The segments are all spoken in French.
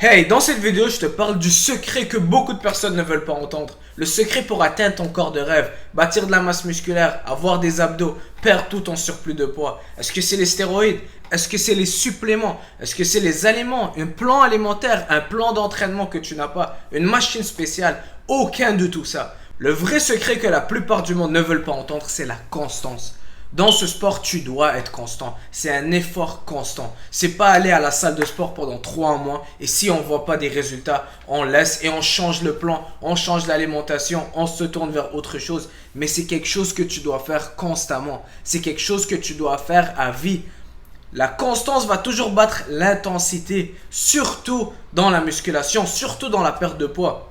Hey, dans cette vidéo, je te parle du secret que beaucoup de personnes ne veulent pas entendre. Le secret pour atteindre ton corps de rêve, bâtir de la masse musculaire, avoir des abdos, perdre tout ton surplus de poids. Est-ce que c'est les stéroïdes? Est-ce que c'est les suppléments? Est-ce que c'est les aliments? Un plan alimentaire? Un plan d'entraînement que tu n'as pas? Une machine spéciale? Aucun de tout ça. Le vrai secret que la plupart du monde ne veulent pas entendre, c'est la constance. Dans ce sport, tu dois être constant. C'est un effort constant. C'est pas aller à la salle de sport pendant 3 mois et si on voit pas des résultats, on laisse et on change le plan, on change l'alimentation, on se tourne vers autre chose. Mais c'est quelque chose que tu dois faire constamment. C'est quelque chose que tu dois faire à vie. La constance va toujours battre l'intensité, surtout dans la musculation, surtout dans la perte de poids.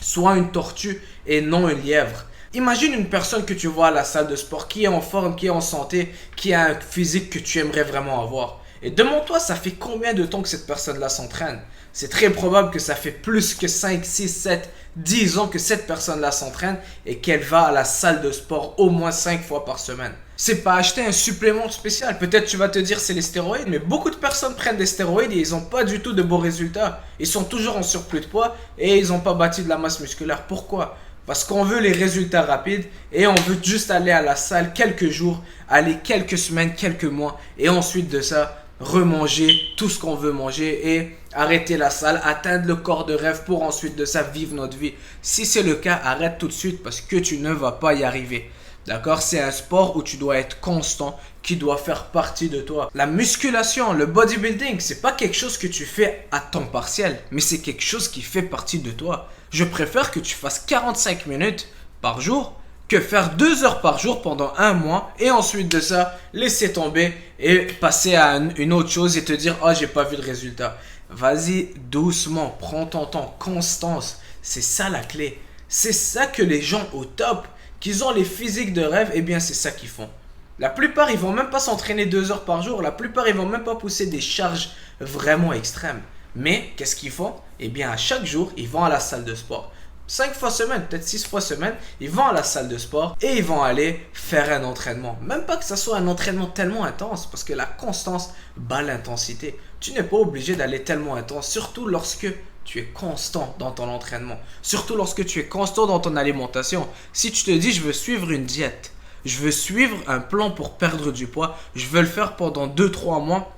Sois une tortue et non une lièvre. Imagine une personne que tu vois à la salle de sport, qui est en forme, qui est en santé, qui a un physique que tu aimerais vraiment avoir. Et demande-toi, ça fait combien de temps que cette personne-là s'entraîne? C'est très probable que ça fait plus que 5, 6, 7, 10 ans que cette personne-là s'entraîne et qu'elle va à la salle de sport au moins 5 fois par semaine. C'est pas acheter un supplément spécial. Peut-être tu vas te dire c'est les stéroïdes, mais beaucoup de personnes prennent des stéroïdes et ils n'ont pas du tout de beaux résultats. Ils sont toujours en surplus de poids et ils n'ont pas bâti de la masse musculaire. Pourquoi? Parce qu'on veut les résultats rapides et on veut juste aller à la salle quelques jours, aller quelques semaines, quelques mois et ensuite de ça, remanger tout ce qu'on veut manger et arrêter la salle, atteindre le corps de rêve pour ensuite de ça vivre notre vie. Si c'est le cas, arrête tout de suite parce que tu ne vas pas y arriver. D'accord? C'est un sport où tu dois être constant, qui doit faire partie de toi. La musculation, le bodybuilding, c'est pas quelque chose que tu fais à temps partiel, mais c'est quelque chose qui fait partie de toi. Je préfère que tu fasses 45 minutes par jour que faire 2 heures par jour pendant un mois et ensuite de ça, laisser tomber et passer à une autre chose et te dire « Oh, j'ai pas vu de résultat ». Vas-y doucement, prends ton temps, constance. C'est ça la clé. C'est ça que les gens au top, qu'ils ont les physiques de rêve, eh bien c'est ça qu'ils font. La plupart, ils vont même pas s'entraîner 2 heures par jour. La plupart, ils vont même pas pousser des charges vraiment extrêmes. Mais, qu'est-ce qu'ils font? Eh bien, à chaque jour, ils vont à la salle de sport. 5 fois semaine, peut-être 6 fois semaine, ils vont à la salle de sport et ils vont aller faire un entraînement. Même pas que ça soit un entraînement tellement intense, parce que la constance bat l'intensité. Tu n'es pas obligé d'aller tellement intense, surtout lorsque tu es constant dans ton entraînement. Surtout lorsque tu es constant dans ton alimentation. Si tu te dis, je veux suivre une diète, je veux suivre un plan pour perdre du poids, je veux le faire pendant 2-3 mois,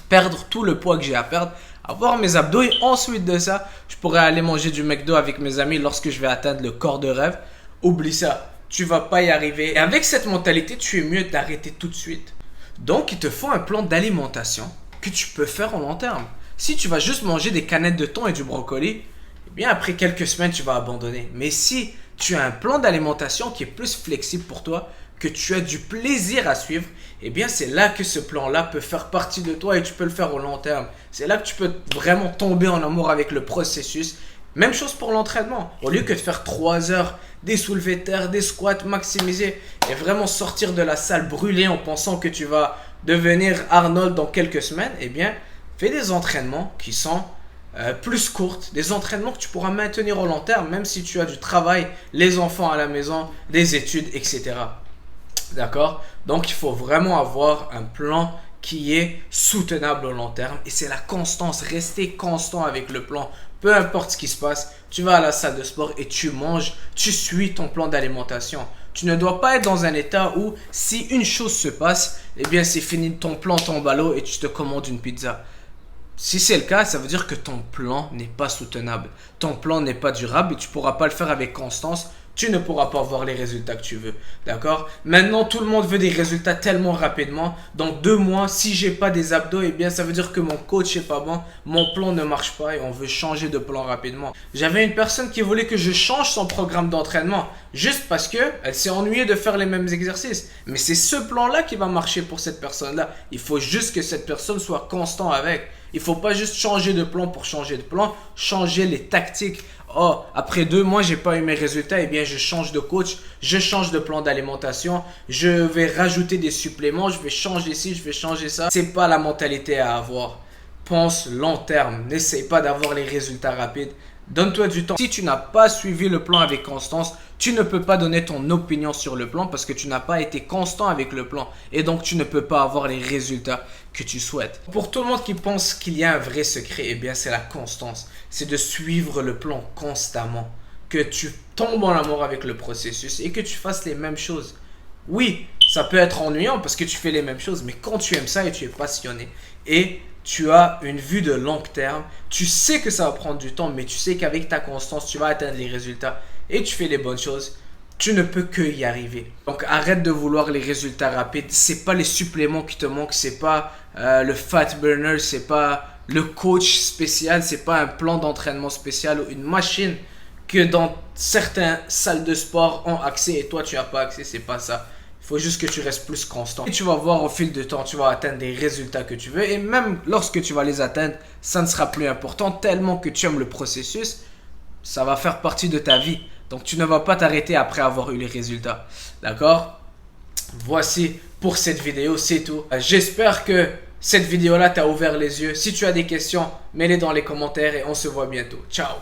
perdre tout le poids que j'ai à perdre, avoir mes abdos et ensuite de ça, je pourrais aller manger du McDo avec mes amis lorsque je vais atteindre le corps de rêve. Oublie ça, tu vas pas y arriver. Et avec cette mentalité, tu es mieux d'arrêter tout de suite. Donc, il te faut un plan d'alimentation que tu peux faire en long terme. Si tu vas juste manger des canettes de thon et du brocoli, eh bien après quelques semaines, tu vas abandonner. Mais si tu as un plan d'alimentation qui est plus flexible pour toi, que tu as du plaisir à suivre, eh bien c'est là que ce plan-là peut faire partie de toi et tu peux le faire au long terme. C'est là que tu peux vraiment tomber en amour avec le processus. Même chose pour l'entraînement. Au lieu que de faire 3 heures, des soulevés de terre, des squats, maximiser et vraiment sortir de la salle brûlée en pensant que tu vas devenir Arnold dans quelques semaines, eh bien fais des entraînements qui sont plus courtes, des entraînements que tu pourras maintenir au long terme, même si tu as du travail, les enfants à la maison, des études, etc. D'accord? Donc, il faut vraiment avoir un plan qui est soutenable au long terme et c'est la constance. Rester constant avec le plan. Peu importe ce qui se passe, tu vas à la salle de sport et tu manges, tu suis ton plan d'alimentation. Tu ne dois pas être dans un état où si une chose se passe, eh bien c'est fini, ton plan tombe à l'eau et tu te commandes une pizza. Si c'est le cas, ça veut dire que ton plan n'est pas soutenable. Ton plan n'est pas durable et tu ne pourras pas le faire avec constance. Tu ne pourras pas voir les résultats que tu veux. D'accord? Maintenant, tout le monde veut des résultats tellement rapidement. Dans 2 mois, si j'ai pas des abdos, eh bien, ça veut dire que mon coach est pas bon. Mon plan ne marche pas et on veut changer de plan rapidement. J'avais une personne qui voulait que je change son programme d'entraînement. Juste parce que elle s'est ennuyée de faire les mêmes exercices. Mais c'est ce plan-là qui va marcher pour cette personne-là. Il faut juste que cette personne soit constant avec. Il ne faut pas juste changer de plan pour changer de plan. Changer les tactiques. Oh, après 2 mois, j'ai pas eu mes résultats, eh bien, je change de coach, je change de plan d'alimentation, je vais rajouter des suppléments, je vais changer ci, je vais changer ça. C'est pas la mentalité à avoir. Pense long terme. N'essaye pas d'avoir les résultats rapides. Donne-toi du temps. Si tu n'as pas suivi le plan avec constance, tu ne peux pas donner ton opinion sur le plan parce que tu n'as pas été constant avec le plan. Et donc, tu ne peux pas avoir les résultats que tu souhaites. Pour tout le monde qui pense qu'il y a un vrai secret, eh bien, c'est la constance. C'est de suivre le plan constamment. Que tu tombes en amour avec le processus et que tu fasses les mêmes choses. Oui, ça peut être ennuyant parce que tu fais les mêmes choses, mais quand tu aimes ça et tu es passionné et tu as une vue de long terme, tu sais que ça va prendre du temps, mais tu sais qu'avec ta constance, tu vas atteindre les résultats et tu fais les bonnes choses, tu ne peux que y arriver. Donc arrête de vouloir les résultats rapides. C'est pas les suppléments qui te manquent, c'est pas le fat burner, c'est pas le coach spécial, c'est pas un plan d'entraînement spécial ou une machine que dans certaines salles de sport ont accès et toi tu n'as pas accès, c'est pas ça. Il faut juste que tu restes plus constant. Et tu vas voir au fil du temps, tu vas atteindre des résultats que tu veux. Et même lorsque tu vas les atteindre, ça ne sera plus important tellement que tu aimes le processus. Ça va faire partie de ta vie. Donc tu ne vas pas t'arrêter après avoir eu les résultats. D'accord? Voici pour cette vidéo, c'est tout. J'espère que cette vidéo-là t'a ouvert les yeux. Si tu as des questions, mets-les dans les commentaires et on se voit bientôt. Ciao!